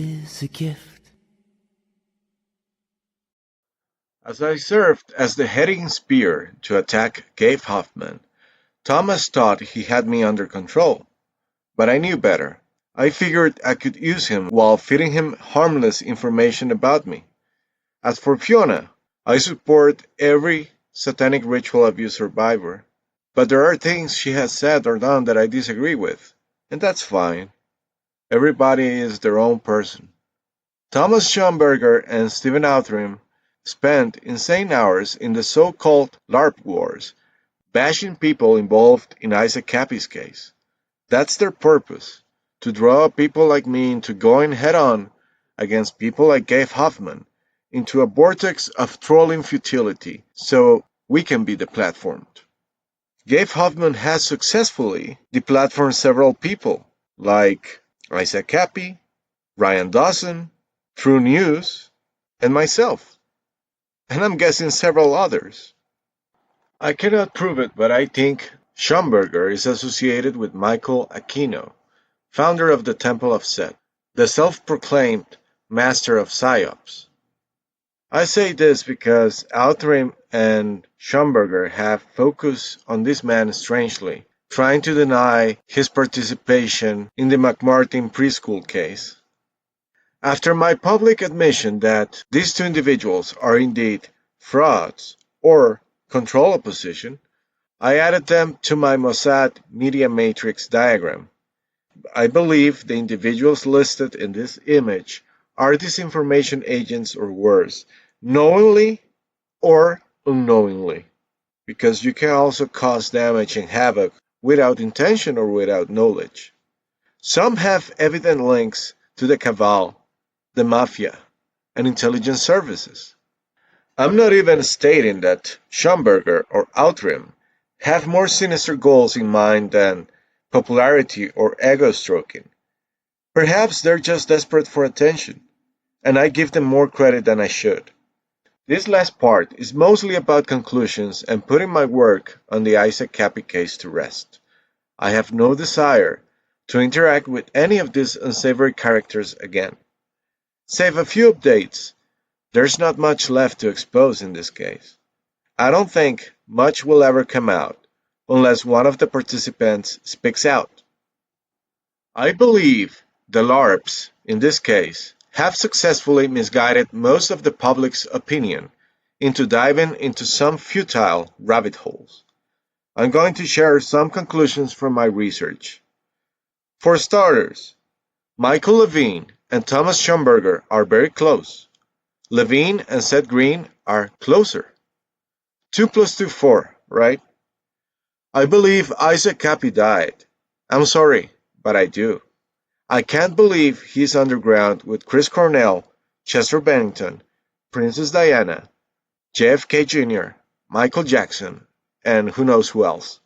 is a gift. As I served as the heading spear to attack Gabe Hoffman, Thomas thought he had me under control. But I knew better. I figured I could use him while feeding him harmless information about me. As for Fiona, I support every satanic ritual abuse survivor. But there are things she has said or done that I disagree with, and that's fine. Everybody is their own person. Thomas Schoenberger and Stephen Outram spent insane hours in the so-called LARP wars, bashing people involved in Isaac Kappy's case. That's their purpose, to draw people like me into going head-on against people like Gabe Hoffman, into a vortex of trolling futility, so we can be deplatformed. Gabe Hoffman has successfully deplatformed several people, like Isaac Kappy, Ryan Dawson, True News, and myself. And I'm guessing several others. I cannot prove it, but I think Schomburger is associated with Michael Aquino, founder of the Temple of Set, the self-proclaimed master of psyops. I say this because Outram and Schomburger have focused on this man strangely, trying to deny his participation in the McMartin preschool case. After my public admission that these two individuals are indeed frauds or control opposition, I added them to my Mossad media matrix diagram. I believe the individuals listed in this image are disinformation agents or worse, knowingly or unknowingly, because you can also cause damage and havoc without intention or without knowledge. Some have evident links to the cabal, the mafia, and intelligence services. I'm not even stating that Schomburger or Outram have more sinister goals in mind than popularity or ego stroking. Perhaps they're just desperate for attention, and I give them more credit than I should. This last part is mostly about conclusions and putting my work on the Isaac Kappy case to rest. I have no desire to interact with any of these unsavory characters again. Save a few updates, there's not much left to expose in this case. I don't think much will ever come out unless one of the participants speaks out. I believe the LARPs, in this case, have successfully misguided most of the public's opinion into diving into some futile rabbit holes. I'm going to share some conclusions from my research. For starters, Michael Levine and Thomas Schomburger are very close. Levine and Seth Green are closer. 2 plus 2 4, right? I believe Isaac Kappy died. I'm sorry, but I do. I can't believe he's underground with Chris Cornell, Chester Bennington, Princess Diana, JFK Jr., Michael Jackson, and who knows who else.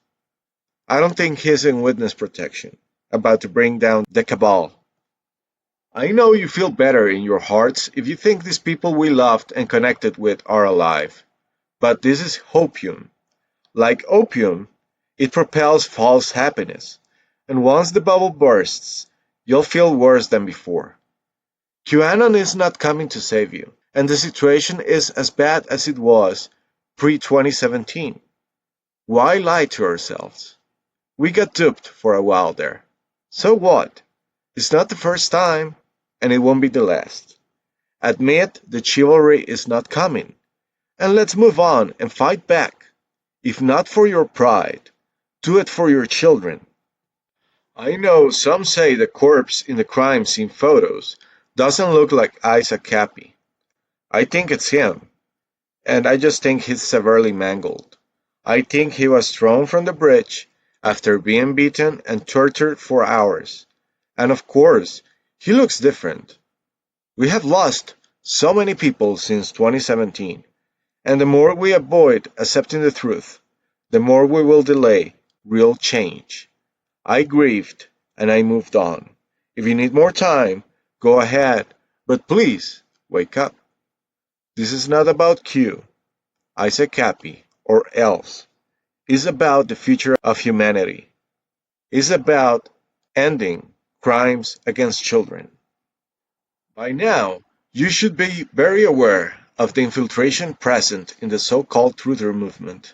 I don't think he's in witness protection, about to bring down the cabal. I know you feel better in your hearts if you think these people we loved and connected with are alive. But this is hopium. Like opium, it propels false happiness. And once the bubble bursts, you'll feel worse than before. QAnon is not coming to save you, and the situation is as bad as it was pre-2017. Why lie to ourselves? We got duped for a while there. So what? It's not the first time, and it won't be the last. Admit the chivalry is not coming, and let's move on and fight back. If not for your pride, do it for your children. I know some say the corpse in the crime scene photos doesn't look like Isaac Kappy. I think it's him, and I just think he's severely mangled. I think he was thrown from the bridge after being beaten and tortured for hours. And of course, he looks different. We have lost so many people since 2017, and the more we avoid accepting the truth, the more we will delay real change. I grieved and I moved on. If you need more time, go ahead, but please wake up. This is not about Q, Isaac Kappy, or else. It's about the future of humanity. It's about ending crimes against children. By now, you should be very aware of the infiltration present in the so-called truther movement.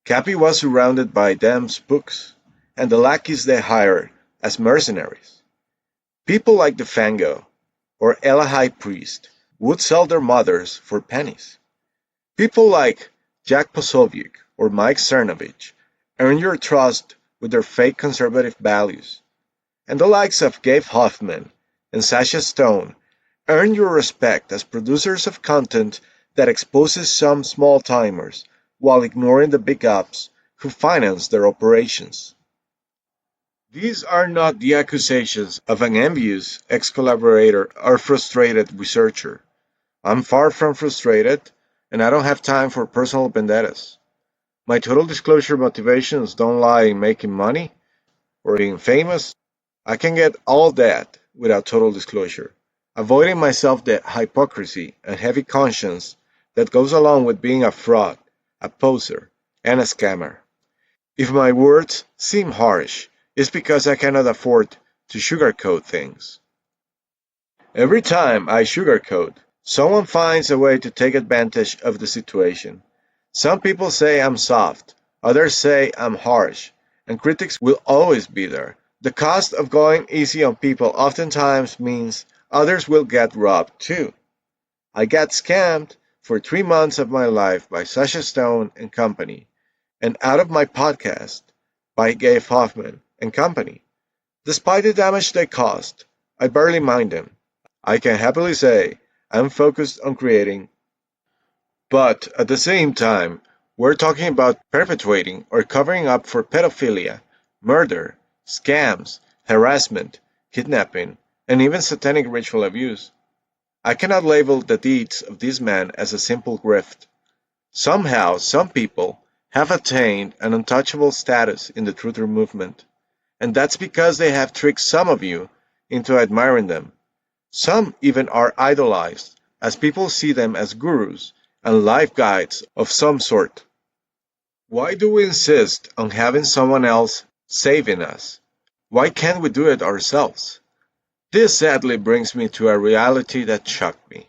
Kappy was surrounded by them spooks, and the lackeys they hired as mercenaries. People like the Fango or Ella High Priest would sell their mothers for pennies. People like Jack Posobiec or Mike Cernovich earn your trust with their fake conservative values, and the likes of Gabe Hoffman and Sasha Stone earn your respect as producers of content that exposes some small timers while ignoring the big ups who finance their operations. These are not the accusations of an envious ex collaborator or frustrated researcher. I'm far from frustrated, and I don't have time for personal vendettas. My total disclosure motivations don't lie in making money or being famous. I can get all that without total disclosure, avoiding myself the hypocrisy and heavy conscience that goes along with being a fraud, a poser, and a scammer. If my words seem harsh, it's because I cannot afford to sugarcoat things. Every time I sugarcoat, someone finds a way to take advantage of the situation. Some people say I'm soft, others say I'm harsh, and critics will always be there. The cost of going easy on people oftentimes means others will get robbed too. I got scammed for 3 months of my life by Sasha Stone and company, and out of my podcast by Gabe Hoffman and company. Despite the damage they caused, I barely mind them. I can happily say I'm focused on creating, but at the same time, we're talking about perpetuating or covering up for pedophilia, murder, scams, harassment, kidnapping, and even satanic ritual abuse. I cannot label the deeds of this man as a simple grift. Somehow, some people have attained an untouchable status in the truther movement, and that's because they have tricked some of you into admiring them. Some even are idolized, as people see them as gurus and life guides of some sort. Why do we insist on having someone else saving us? Why can't we do it ourselves? This sadly brings me to a reality that shocked me.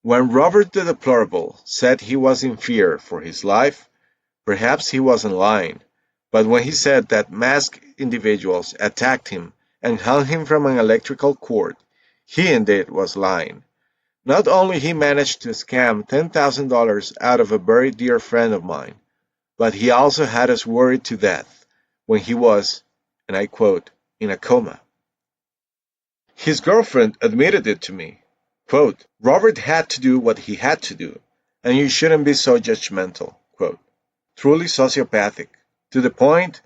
When Robert the Deplorable said he was in fear for his life, perhaps he wasn't lying, but when he said that masked individuals attacked him and hung him from an electrical cord, he indeed was lying. Not only he managed to scam $10,000 out of a very dear friend of mine, but he also had us worried to death when he was, and I quote, in a coma. His girlfriend admitted it to me. Quote, Robert had to do what he had to do, and you shouldn't be so judgmental. Quote, truly sociopathic. To the point,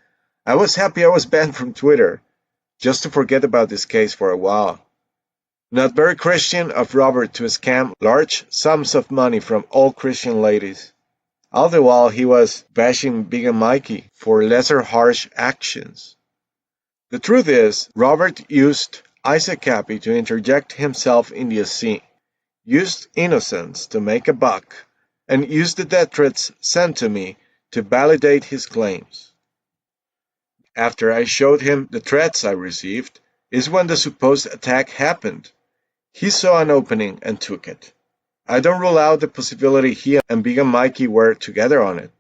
I was happy I was banned from Twitter, just to forget about this case for a while. Not very Christian of Robert to scam large sums of money from all Christian ladies, all the while he was bashing Big and Mikey for lesser harsh actions. The truth is, Robert used Isaac Kappy to interject himself in the scene, used innocence to make a buck, and used the death threats sent to me to validate his claims. After I showed him the threats I received, is when the supposed attack happened. He saw an opening and took it. I don't rule out the possibility he and Big and Mikey were together on it.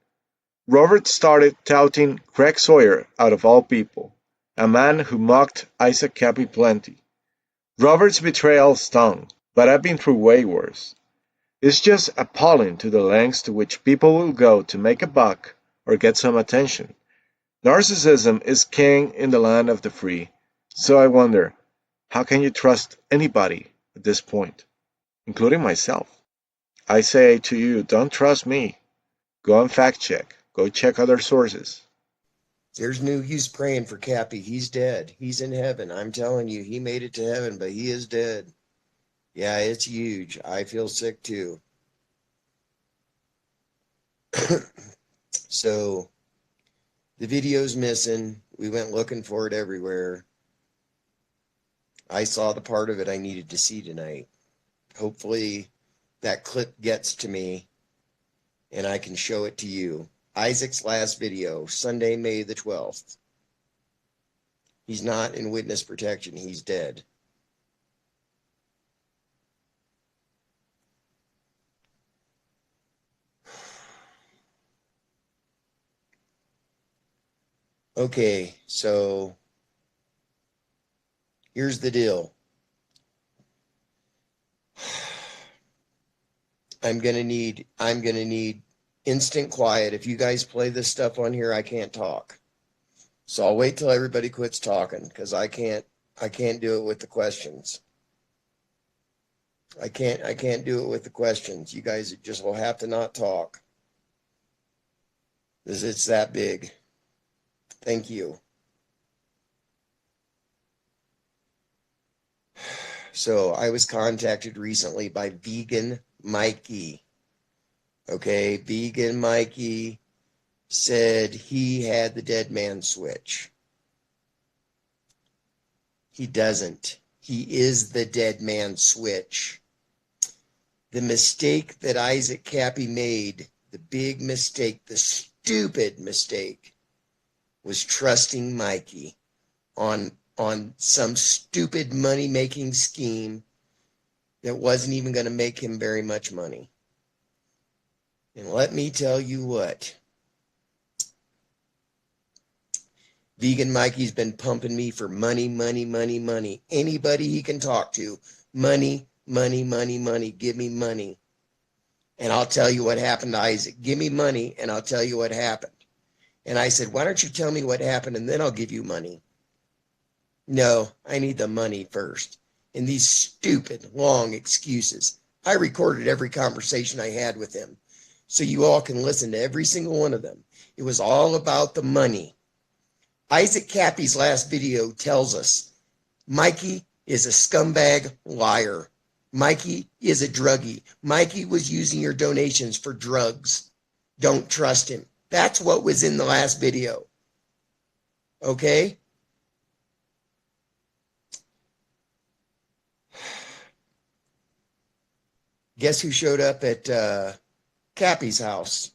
Robert started touting Craig Sawyer out of all people, a man who mocked Isaac Kappy plenty. Robert's betrayal stung, but I've been through way worse. It's just appalling to the lengths to which people will go to make a buck or get some attention. Narcissism is king in the land of the free, so I wonder, how can you trust anybody at this point, including myself? I say to you, don't trust me. Go and fact check. Go check other sources. There's no use praying for Kappy. He's dead. He's in heaven. I'm telling you, he made it to heaven, but he is dead. Yeah, it's huge. I feel sick too. So the video's missing. We went looking for it everywhere. I saw the part of it I needed to see tonight. Hopefully that clip gets to me and I can show it to you. Isaac's last video, Sunday, May the 12th. He's not in witness protection. He's dead. Okay, so here's the deal. I'm gonna need instant quiet. If you guys play this stuff on here, I can't talk. So I'll wait till everybody quits talking because I can't do it with the questions. I can't do it with the questions. You guys just will have to not talk. Because it's that big. Thank you. So I was contacted recently by Vegan Mikey. Okay, Vegan Mikey said he had the dead man switch. He doesn't. He is the dead man switch. The mistake that Isaac Kappy made, the big mistake, the stupid mistake, was trusting Mikey on some stupid money-making scheme that wasn't even going to make him very much money. And let me tell you what, Vegan Mikey's been pumping me for money, money, money, money. Anybody he can talk to, money, money, money, money, give me money. And I'll tell you what happened to Isaac. Give me money and I'll tell you what happened. And I said, why don't you tell me what happened and then I'll give you money? No, I need the money first. And these stupid, long excuses. I recorded every conversation I had with him, so you all can listen to every single one of them. It was all about the money. Isaac Kappy's last video tells us Mikey is a scumbag liar. Mikey is a druggie. Mikey was using your donations for drugs. Don't trust him. That's what was in the last video. Okay? Guess who showed up at Kappy's house?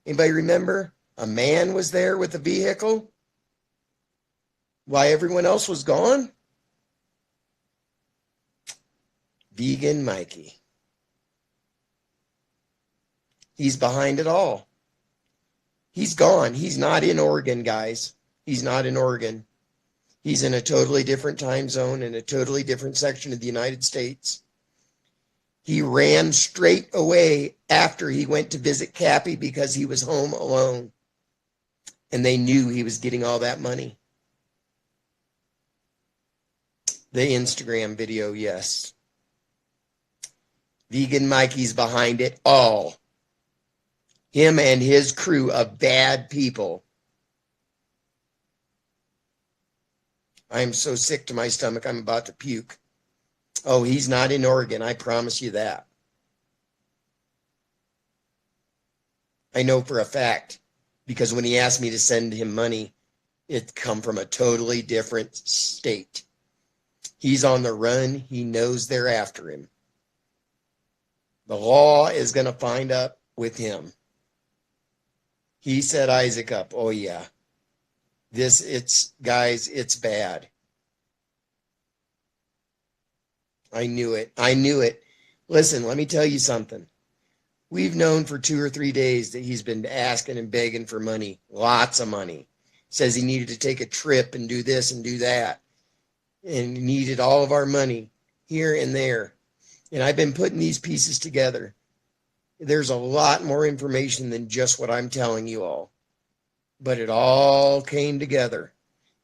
Anybody remember? A man was there with a vehicle. Why everyone else was gone? Vegan Mikey. He's behind it all. He's gone. He's not in Oregon, guys. He's not in Oregon. He's in a totally different time zone in a totally different section of the United States. He ran straight away after he went to visit Kappy because he was home alone. And they knew he was getting all that money. The Instagram video, yes. Vegan Mikey's behind it all. Him and his crew of bad people. I am so sick to my stomach, I'm about to puke. Oh, he's not in Oregon, I promise you that. I know for a fact, because when he asked me to send him money, it come from a totally different state. He's on the run. He knows they're after him. The law is going to find up with him. He set Isaac up. Oh, yeah. Guys, it's bad. I knew it. I knew it. Listen, let me tell you something. We've known for 2 or 3 days that he's been asking and begging for money. Lots of money. Says he needed to take a trip and do this and do that. And needed all of our money here and there. And I've been putting these pieces together. There's a lot more information than just what I'm telling you all. But it all came together.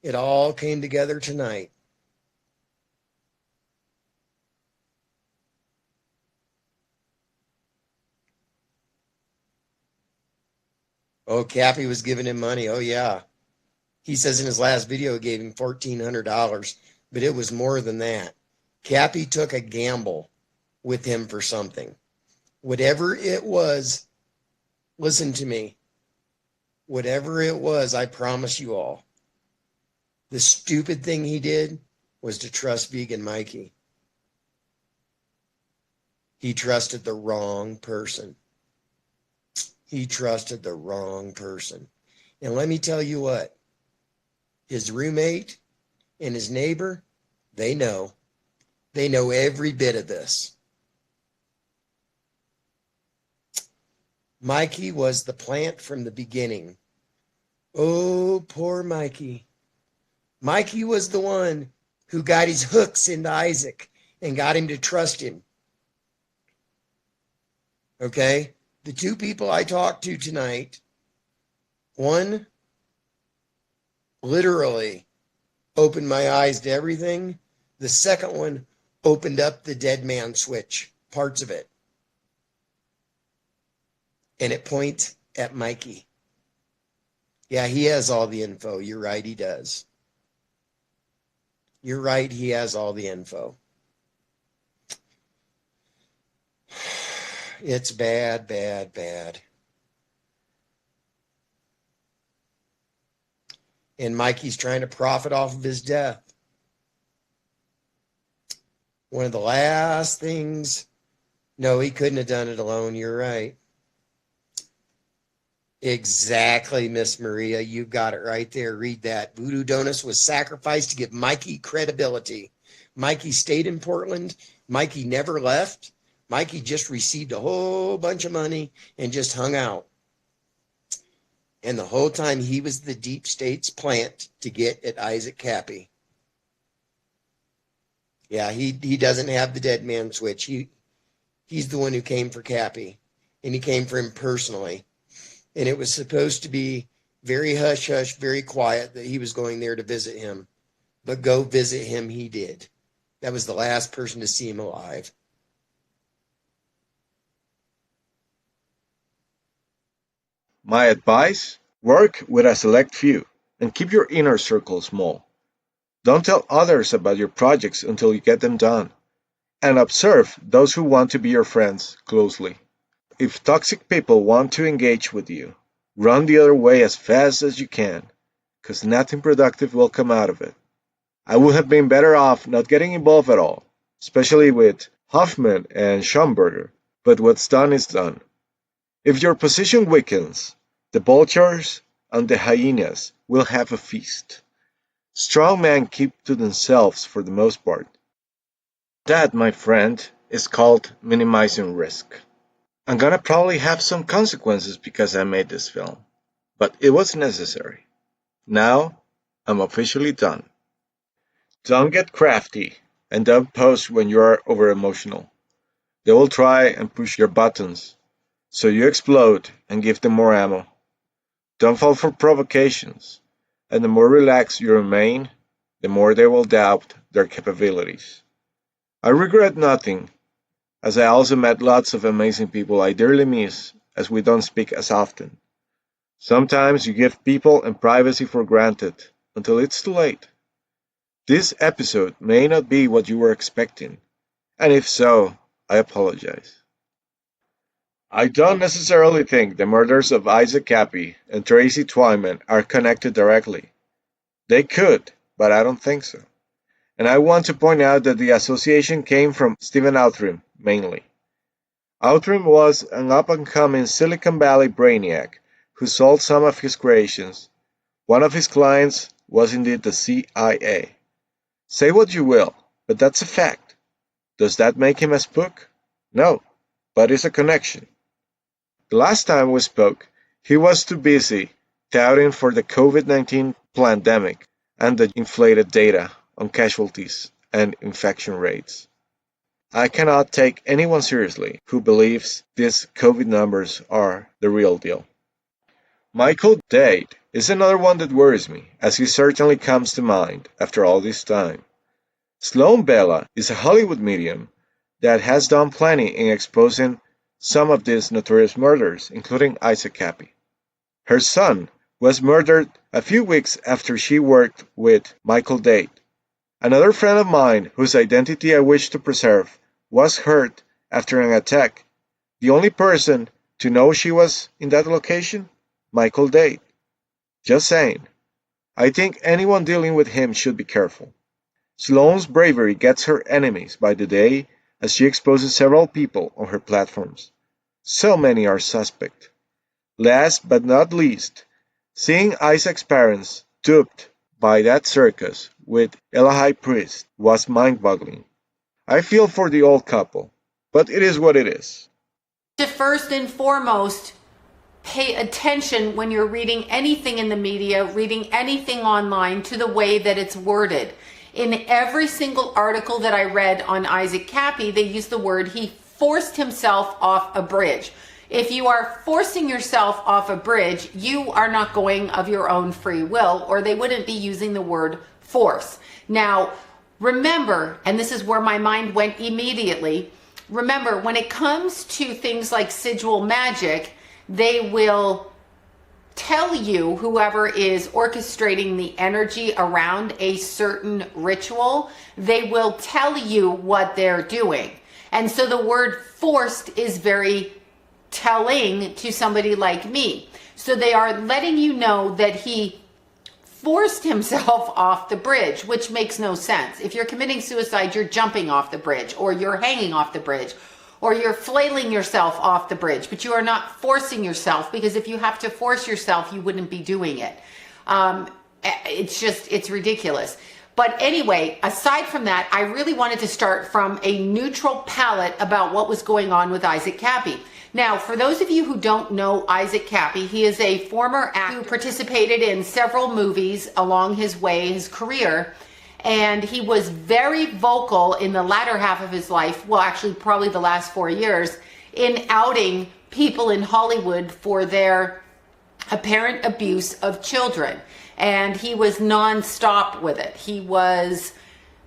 It all came together tonight. Oh, Kappy was giving him money. Oh, yeah. He says in his last video he gave him $1,400, but it was more than that. Kappy took a gamble with him for something. Whatever it was, listen to me. Whatever it was, I promise you all, the stupid thing he did was to trust Vegan Mikey. He trusted the wrong person. He trusted the wrong person. And let me tell you what, his roommate and his neighbor, they know. They know every bit of this. Mikey was the plant from the beginning. Oh, poor Mikey. Mikey was the one who got his hooks into Isaac and got him to trust him. Okay? The two people I talked to tonight, one literally opened my eyes to everything. The second one opened up the dead man switch, parts of it. And it points at Mikey. Yeah, he has all the info. You're right, he does. You're right, he has all the info. It's bad, bad, bad. And Mikey's trying to profit off of his death. One of the last things. No, he couldn't have done it alone. You're right. Exactly, Miss Maria. You got it right there. Read that. Voodoo Donuts was sacrificed to give Mikey credibility. Mikey stayed in Portland. Mikey never left. Mikey just received a whole bunch of money and just hung out. And the whole time he was the deep state's plant to get at Isaac Kappy. Yeah, he doesn't have the dead man switch. He's the one who came for Kappy, and he came for him personally. And it was supposed to be very hush-hush, very quiet that he was going there to visit him. But go visit him he did. That was the last person to see him alive. My advice? Work with a select few and keep your inner circle small. Don't tell others about your projects until you get them done. And observe those who want to be your friends closely. If toxic people want to engage with you, run the other way as fast as you can, because nothing productive will come out of it. I would have been better off not getting involved at all, especially with Hoffman and Schomburger, but what's done is done. If your position weakens, the vultures and the hyenas will have a feast. Strong men keep to themselves for the most part. That, my friend, is called minimizing risk. I'm gonna probably have some consequences because I made this film, but it was necessary. Now, I'm officially done. Don't get crafty, and don't post when you are over emotional. They will try and push your buttons, so you explode and give them more ammo. Don't fall for provocations, and the more relaxed you remain, the more they will doubt their capabilities. I regret nothing, as I also met lots of amazing people I dearly miss, as we don't speak as often. Sometimes you give people and privacy for granted until it's too late. This episode may not be what you were expecting, and if so, I apologize. I don't necessarily think the murders of Isaac Kappy and Tracy Twyman are connected directly. They could, but I don't think so. And I want to point out that the association came from Stephen Outram, mainly. Outram was an up-and-coming Silicon Valley brainiac who sold some of his creations. One of his clients was indeed the CIA. Say what you will, but that's a fact. Does that make him a spook? No, but it's a connection. The last time we spoke, he was too busy touting for the COVID-19 pandemic and the inflated data on casualties and infection rates. I cannot take anyone seriously who believes these COVID numbers are the real deal. Michael Dade is another one that worries me, as he certainly comes to mind after all this time. Sloan Bella is a Hollywood medium that has done plenty in exposing some of these notorious murders, including Isaac Kappy. Her son was murdered a few weeks after she worked with Michael Dade. Another friend of mine, whose identity I wish to preserve, was hurt after an attack. The only person to know she was in that location? Michael Dade. Just saying. I think anyone dealing with him should be careful. Sloane's bravery gets her enemies by the day as she exposes several people on her platforms. So many are suspect. Last but not least, seeing Isaac's parents duped by that circus with Eli Priest was mind-boggling. I feel for the old couple, but it is what it is. To first and foremost pay attention when you're reading anything in the media, reading anything online, to the way that it's worded. In every single article that I read on Isaac Kappy, they used the word he forced himself off a bridge. If you are forcing yourself off a bridge, you are not going of your own free will, or they wouldn't be using the word force. Now, remember, and this is where my mind went immediately, remember, when it comes to things like sigil magic, they will tell you, whoever is orchestrating the energy around a certain ritual, they will tell you what they're doing. And so the word forced is very telling to somebody like me. So they are letting you know that he forced himself off the bridge, which makes no sense. If you're committing suicide, you're jumping off the bridge, or you're hanging off the bridge, or you're flailing yourself off the bridge, but you are not forcing yourself, because if you have to force yourself, you wouldn't be doing it. It's ridiculous. But anyway, aside from that, I really wanted to start from a neutral palette about what was going on with Isaac Kappy. Now, for those of you who don't know Isaac Kappy, he is a former actor who participated in several movies along his career. And he was very vocal in the latter half of his life, well, actually probably the last 4 years, in outing people in Hollywood for their apparent abuse of children. And he was nonstop with it. He was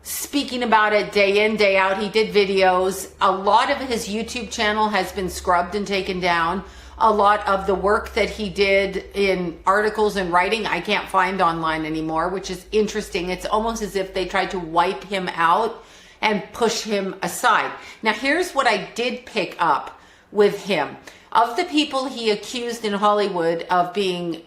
speaking about it day in, day out. He did videos. A lot of his YouTube channel has been scrubbed and taken down. A lot of the work that he did in articles and writing, I can't find online anymore, which is interesting. It's almost as if they tried to wipe him out and push him aside. Now, here's what I did pick up with him. Of the people he accused in Hollywood of being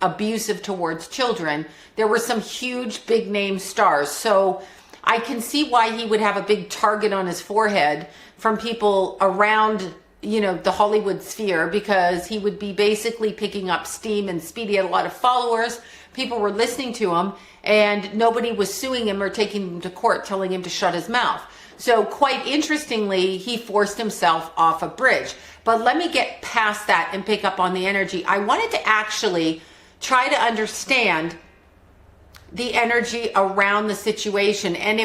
abusive towards children, there were some huge big name stars. So I can see why he would have a big target on his forehead from people around, the Hollywood sphere, because he would be basically picking up steam and speed. He had a lot of followers. People were listening to him, and nobody was suing him or taking him to court telling him to shut his mouth. So quite interestingly, he forced himself off a bridge. But let me get past that and pick up on the energy. I wanted to actually try to understand the energy around the situation. And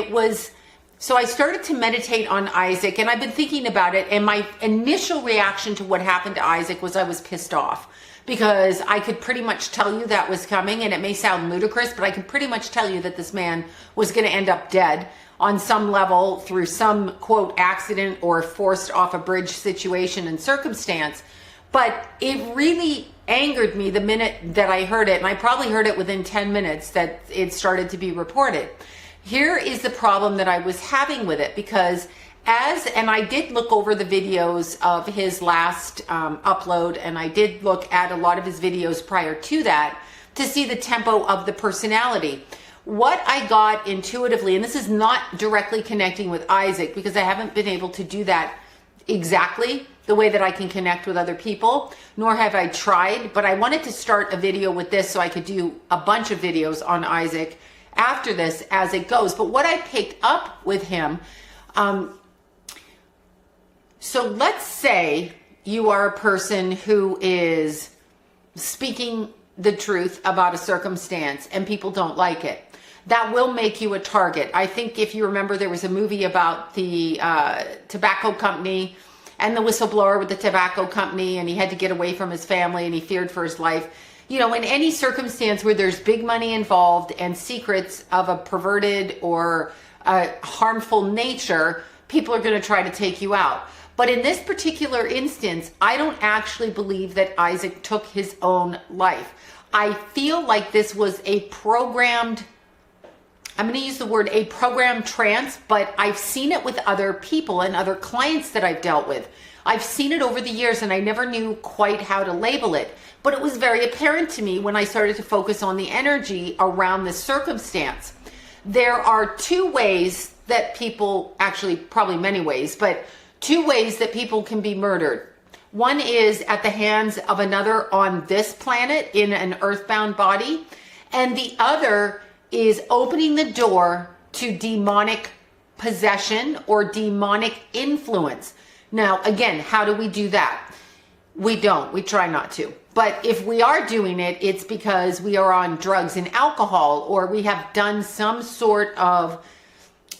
so I started to meditate on Isaac, and I've been thinking about it. And my initial reaction to what happened to Isaac was I was pissed off, because I could pretty much tell you that was coming. And it may sound ludicrous, but I could pretty much tell you that this man was going to end up dead on some level through some, quote, accident or forced off a bridge situation and circumstance. But it really angered me the minute that I heard it, and I probably heard it within 10 minutes that it started to be reported. Here is the problem that I was having with it, because and I did look over the videos of his last upload, and I did look at a lot of his videos prior to that to see the tempo of the personality. What I got intuitively, and this is not directly connecting with Isaac, because I haven't been able to do that exactly the way that I can connect with other people, nor have I tried, but I wanted to start a video with this so I could do a bunch of videos on Isaac after this as it goes. But what I picked up with him, so let's say you are a person who is speaking the truth about a circumstance and people don't like it. That will make you a target. I think if you remember, there was a movie about the tobacco company and the whistleblower with the tobacco company, and he had to get away from his family and he feared for his life. In any circumstance where there's big money involved and secrets of a perverted or harmful nature, people are going to try to take you out. But in this particular instance, I don't actually believe that Isaac took his own life. I feel like this was a programmed, I'm going to use the word a programmed trance, but I've seen it with other people and other clients that I've dealt with. I've seen it over the years, and I never knew quite how to label it. But it was very apparent to me when I started to focus on the energy around this circumstance. There are two ways that people, actually probably many ways, but two ways that people can be murdered. One is at the hands of another on this planet in an earthbound body, and the other is opening the door to demonic possession or demonic influence. Now, again, how do we do that? We don't. We try not to. But if we are doing it, it's because we are on drugs and alcohol, or we have done some sort of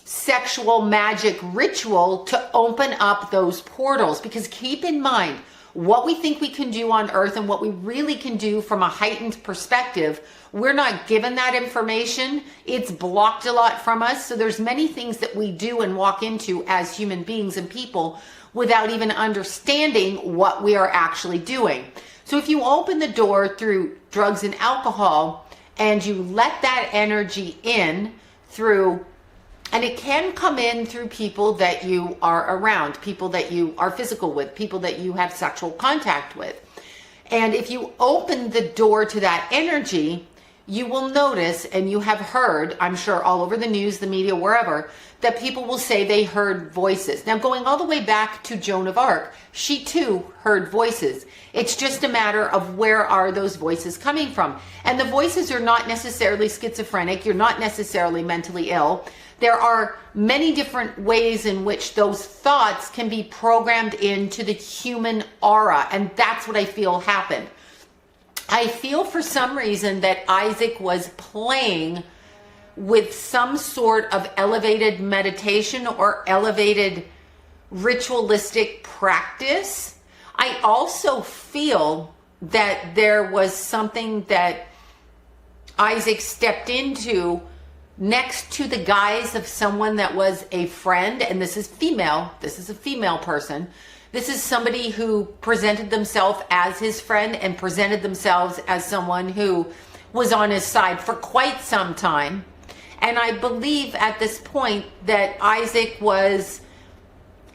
sexual magic ritual to open up those portals. Because keep in mind, what we think we can do on earth and what we really can do from a heightened perspective, we're not given that information. It's blocked a lot from us. So there's many things that we do and walk into as human beings and people without even understanding what we are actually doing. So if you open the door through drugs and alcohol and you let that energy in through, and it can come in through people that you are around, people that you are physical with, people that you have sexual contact with. And if you open the door to that energy, you will notice, and you have heard, I'm sure all over the news, the media, wherever, that people will say they heard voices. Now, going all the way back to Joan of Arc, she too heard voices. It's just a matter of where are those voices coming from. And the voices are not necessarily schizophrenic. You're not necessarily mentally ill. There are many different ways in which those thoughts can be programmed into the human aura. And that's what I feel happened. I feel for some reason that Isaac was playing with some sort of elevated meditation or elevated ritualistic practice. I also feel that there was something that Isaac stepped into next to the guise of someone that was a friend, and this is female. This is a female person. This is somebody who presented themselves as his friend and presented themselves as someone who was on his side for quite some time. And I believe at this point that Isaac was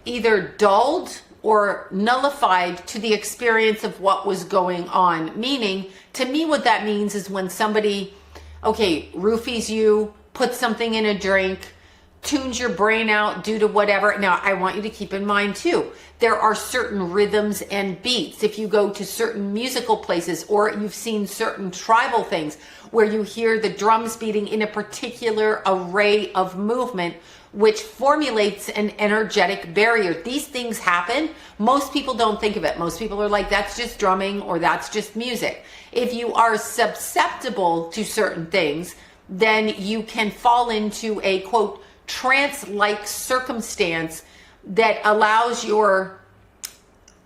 either dulled or nullified to the experience of what was going on. Meaning, to me, what that means is when somebody, roofies you, puts something in a drink, tunes your brain out due to whatever. Now, I want you to keep in mind too, there are certain rhythms and beats. If you go to certain musical places or you've seen certain tribal things where you hear the drums beating in a particular array of movement, which formulates an energetic barrier. These things happen. Most people don't think of it. Most people are like, that's just drumming or that's just music. If you are susceptible to certain things, then you can fall into a, quote, trance-like circumstance that allows your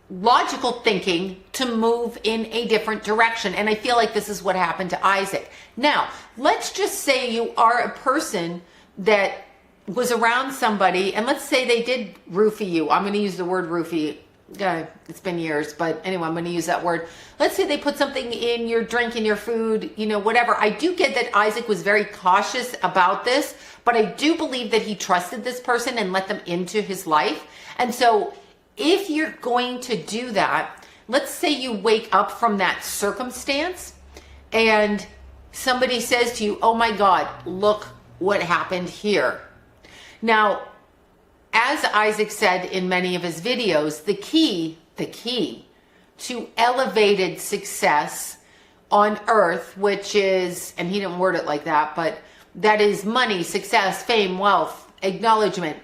logical thinking to move in a different direction. And I feel like this is what happened to Isaac. Now, let's just say you are a person that was around somebody, and let's say they did roofie you. I'm going to use the word roofie. It's been years, but anyway, I'm going to use that word. Let's say they put something in your drink, in your food, whatever. I do get that Isaac was very cautious about this, but I do believe that he trusted this person and let them into his life. And so if you're going to do that, let's say you wake up from that circumstance and somebody says to you, oh my God, look what happened here. Now, as Isaac said in many of his videos, the key to elevated success on earth, which is, and he didn't word it like that, but that is money, success, fame, wealth, acknowledgement,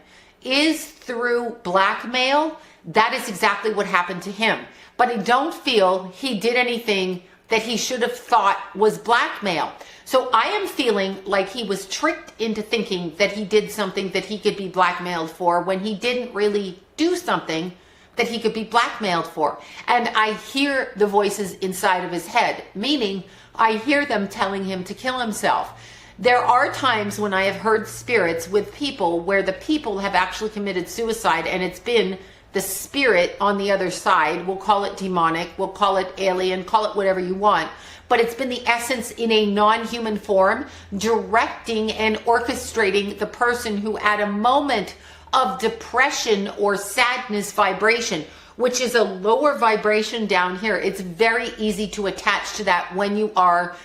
is through blackmail. That is exactly what happened to him. But I don't feel he did anything that he should have thought was blackmail. So I am feeling like he was tricked into thinking that he did something that he could be blackmailed for when he didn't really do something that he could be blackmailed for. And I hear the voices inside of his head, meaning I hear them telling him to kill himself. There are times when I have heard spirits with people where the people have actually committed suicide, and it's been the spirit on the other side. We'll call it demonic, we'll call it alien, call it whatever you want. But it's been the essence in a non-human form, directing and orchestrating the person who at a moment of depression or sadness vibration, which is a lower vibration down here. It's very easy to attach to that when you are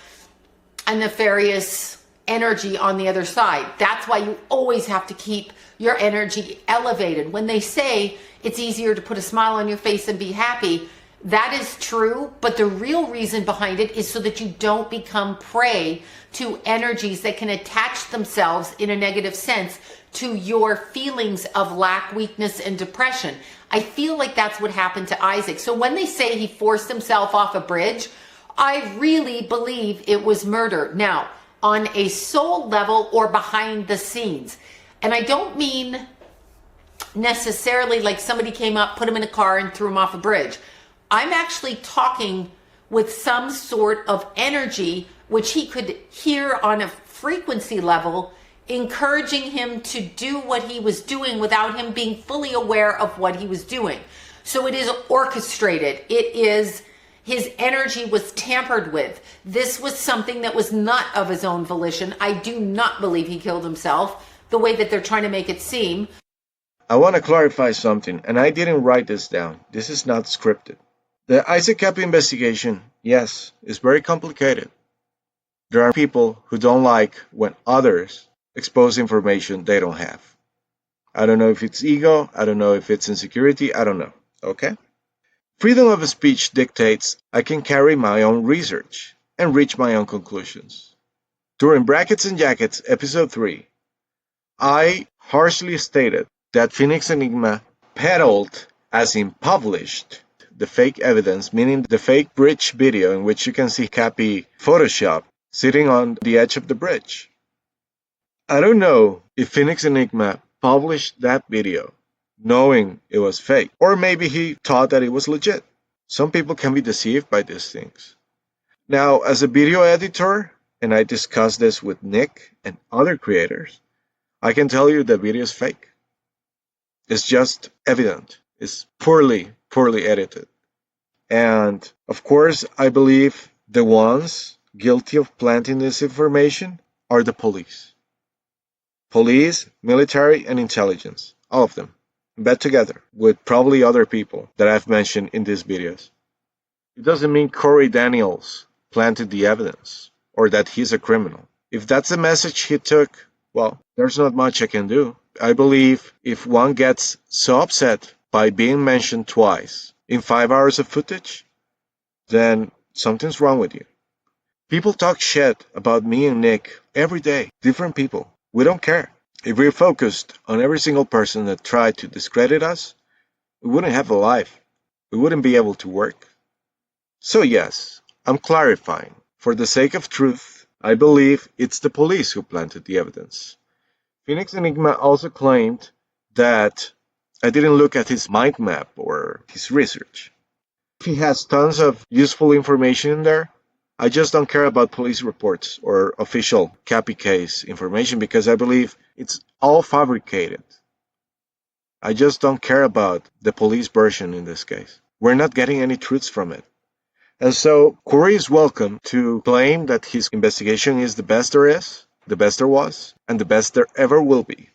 a nefarious energy on the other side. That's why you always have to keep your energy elevated. When they say it's easier to put a smile on your face and be happy, that is true, but the real reason behind it is so that you don't become prey to energies that can attach themselves in a negative sense to your feelings of lack, weakness, and depression. I feel like that's what happened to Isaac. So when they say he forced himself off a bridge, I really believe it was murder. Now, on a soul level or behind the scenes. And I don't mean necessarily like somebody came up, put him in a car, and threw him off a bridge. I'm actually talking with some sort of energy, which he could hear on a frequency level, encouraging him to do what he was doing without him being fully aware of what he was doing. So it is orchestrated. It is, his energy was tampered with. This was something that was not of his own volition. I do not believe he killed himself the way that they're trying to make it seem. I want to clarify something, and I didn't write this down. This is not scripted. The Isaac Kappy investigation, yes, is very complicated. There are people who don't like when others expose information they don't have. I don't know if it's ego, I don't know if it's insecurity, I don't know, okay? Freedom of speech dictates I can carry my own research and reach my own conclusions. During Brackets and Jackets, episode 3, I harshly stated that Phoenix Enigma peddled, as in published, the fake evidence, meaning the fake bridge video in which you can see Kappy Photoshop sitting on the edge of the bridge. I don't know if Phoenix Enigma published that video knowing it was fake, or maybe he thought that it was legit. Some people can be deceived by these things. Now, as a video editor, and I discussed this with Nick and other creators, I can tell you the video is fake. It's just evident. It's poorly edited. And of course, I believe the ones guilty of planting this information are the police. Police, military, and intelligence. All of them. In bed together with probably other people that I've mentioned in these videos. It doesn't mean Corey Daniels planted the evidence or that he's a criminal. If that's the message he took, well, there's not much I can do. I believe if one gets so upset by being mentioned twice in 5 hours of footage, then something's wrong with you. People talk shit about me and Nick every day. Different people. We don't care. If we're focused on every single person that tried to discredit us, we wouldn't have a life. We wouldn't be able to work. So yes, I'm clarifying. For the sake of truth, I believe it's the police who planted the evidence. Phoenix Enigma also claimed that I didn't look at his mind map or his research. He has tons of useful information in there. I just don't care about police reports or official Kappy case information because I believe it's all fabricated. I just don't care about the police version in this case. We're not getting any truths from it. And so Corey is welcome to claim that his investigation is the best there is, the best there was, and the best there ever will be.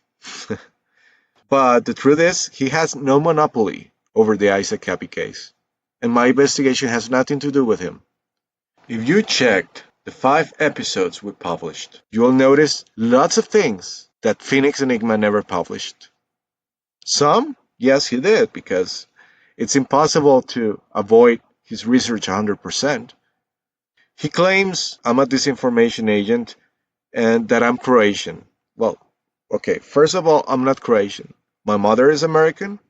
But the truth is, he has no monopoly over the Isaac Kappy case. And my investigation has nothing to do with him. If you checked the 5 episodes we published, you will notice lots of things that Phoenix Enigma never published. Some, yes, he did, because it's impossible to avoid his research 100%. He claims I'm a disinformation agent and that I'm Croatian. Well, okay, first of all, I'm not Croatian. My mother is American,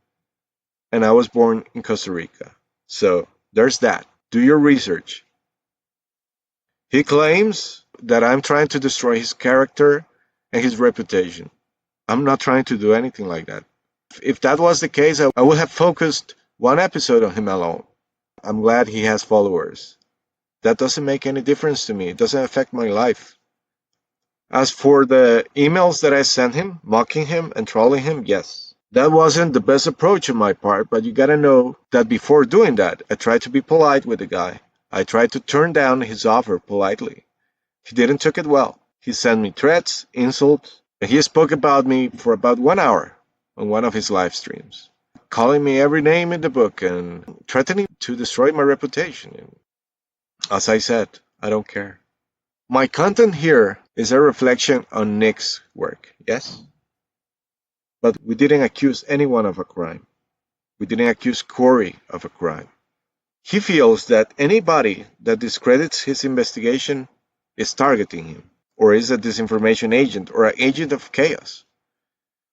and I was born in Costa Rica. So there's that. Do your research. He claims that I'm trying to destroy his character and his reputation. I'm not trying to do anything like that. If that was the case, I would have focused one episode on him alone. I'm glad he has followers. That doesn't make any difference to me. It doesn't affect my life. As for the emails that I sent him, mocking him and trolling him, yes. That wasn't the best approach on my part, but you gotta know that before doing that, I tried to be polite with the guy. I tried to turn down his offer politely. He didn't take it well. He sent me threats, insults, and he spoke about me for about 1 hour on one of his live streams, calling me every name in the book and threatening to destroy my reputation. As I said, I don't care. My content here is a reflection on Nick's work, yes? But we didn't accuse anyone of a crime. We didn't accuse Corey of a crime. He feels that anybody that discredits his investigation is targeting him, or is a disinformation agent or an agent of chaos.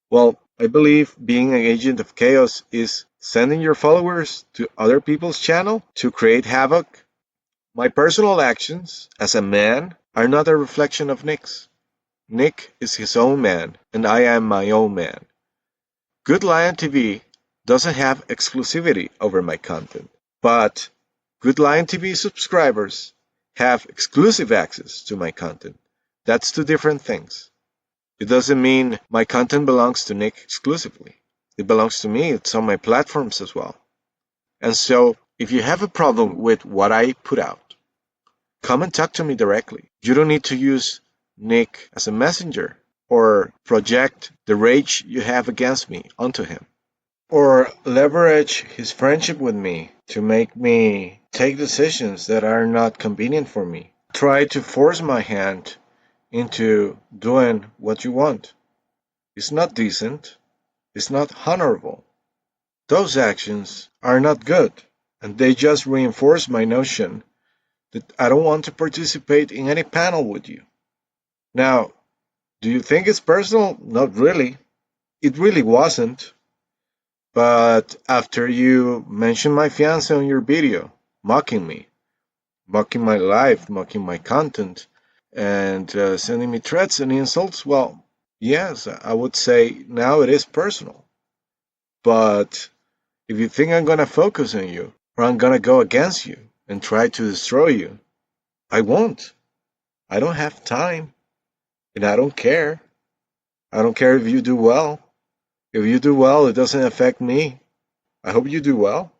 Well, I believe being an agent of chaos is sending your followers to other people's channel to create havoc. My personal actions as a man are not a reflection of Nick's. Nick is his own man, and I am my own man. Good Lion TV doesn't have exclusivity over my content, but Good Lion TV subscribers have exclusive access to my content. That's two different things. It doesn't mean my content belongs to Nick exclusively. It belongs to me. It's on my platforms as well. And so, if you have a problem with what I put out, come and talk to me directly. You don't need to use Nick as a messenger or project the rage you have against me onto him, or leverage his friendship with me to make me take decisions that are not convenient for me. Try to force my hand into doing what you want. It's not decent. It's not honorable. Those actions are not good, and they just reinforce my notion that I don't want to participate in any panel with you. Now, do you think it's personal? Not really. It really wasn't. But after you mentioned my fiance on your video, mocking me, mocking my life, mocking my content, and sending me threats and insults, well, yes, I would say now it is personal. But if you think I'm going to focus on you, or I'm going to go against you and try to destroy you, I won't. I don't have time. And I don't care. I don't care if you do well. If you do well, it doesn't affect me. I hope you do well.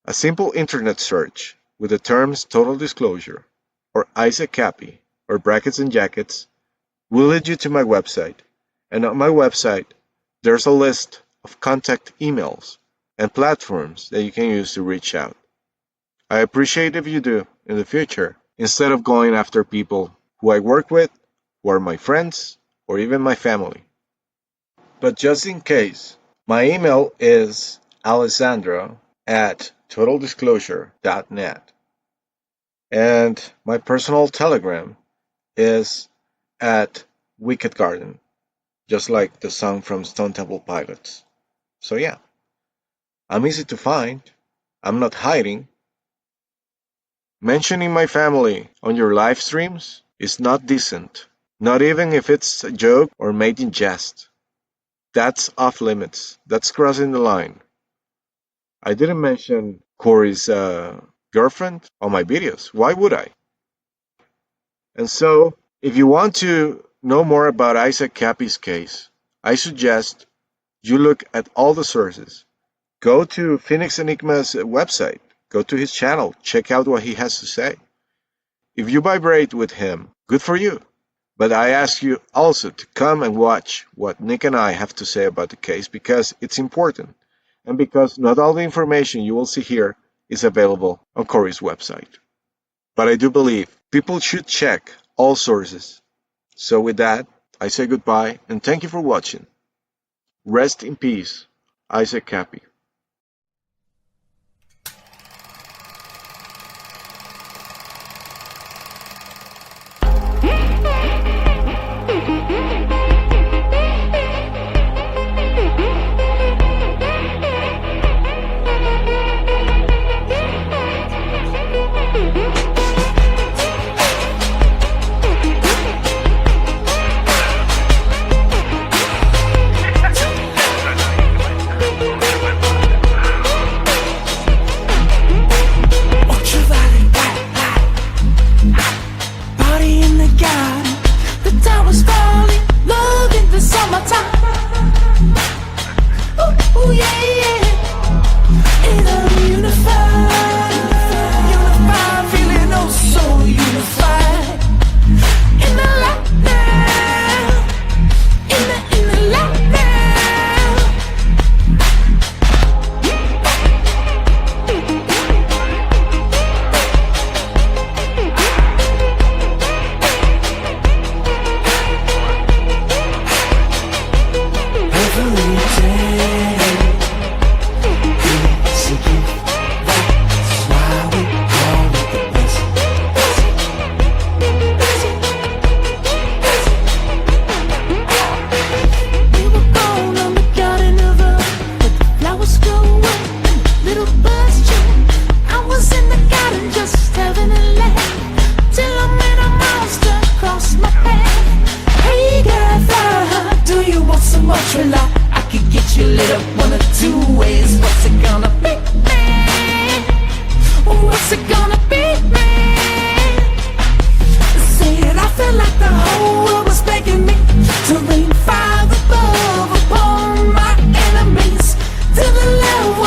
A simple internet search with the terms total disclosure, or Isaac Kappy, or brackets and jackets, will lead you to my website. And on my website, there's a list of contact emails and platforms that you can use to reach out. I appreciate if you do in the future, instead of going after people who I work with, who are my friends, or even my family. But just in case, my email is alessandro@totaldisclosure.net. And my personal telegram is at Wicked Garden, just like the song from Stone Temple Pilots. So yeah, I'm easy to find. I'm not hiding. Mentioning my family on your live streams is not decent, not even if it's a joke or made in jest. That's off limits. That's crossing the line. I didn't mention Corey's girlfriend on my videos. Why would I? And so, if you want to know more about Isaac Kappy's case, I suggest you look at all the sources. Go to Phoenix Enigma's website. Go to his channel. Check out what he has to say. If you vibrate with him, good for you. But I ask you also to come and watch what Nick and I have to say about the case, because it's important, and because not all the information you will see here is available on Corey's website. But I do believe people should check all sources. So with that, I say goodbye and thank you for watching. Rest in peace, Isaac Kappy.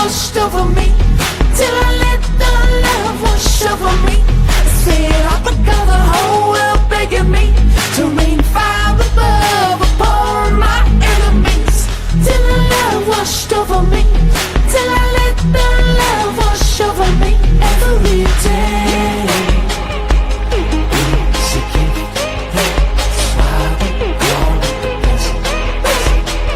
washed over me, till I let the love wash over me. Said I forgot the whole world begging me to rain fire above upon my enemies. Till the love washed over me, till I let the love wash over me every day. It's a gift, that's why we call it blessing. Every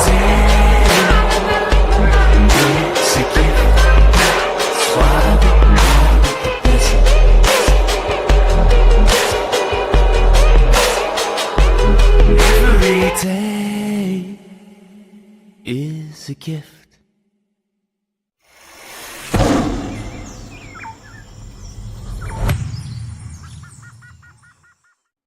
day. It's a gift, that's why we call it blessing. Every day is a gift.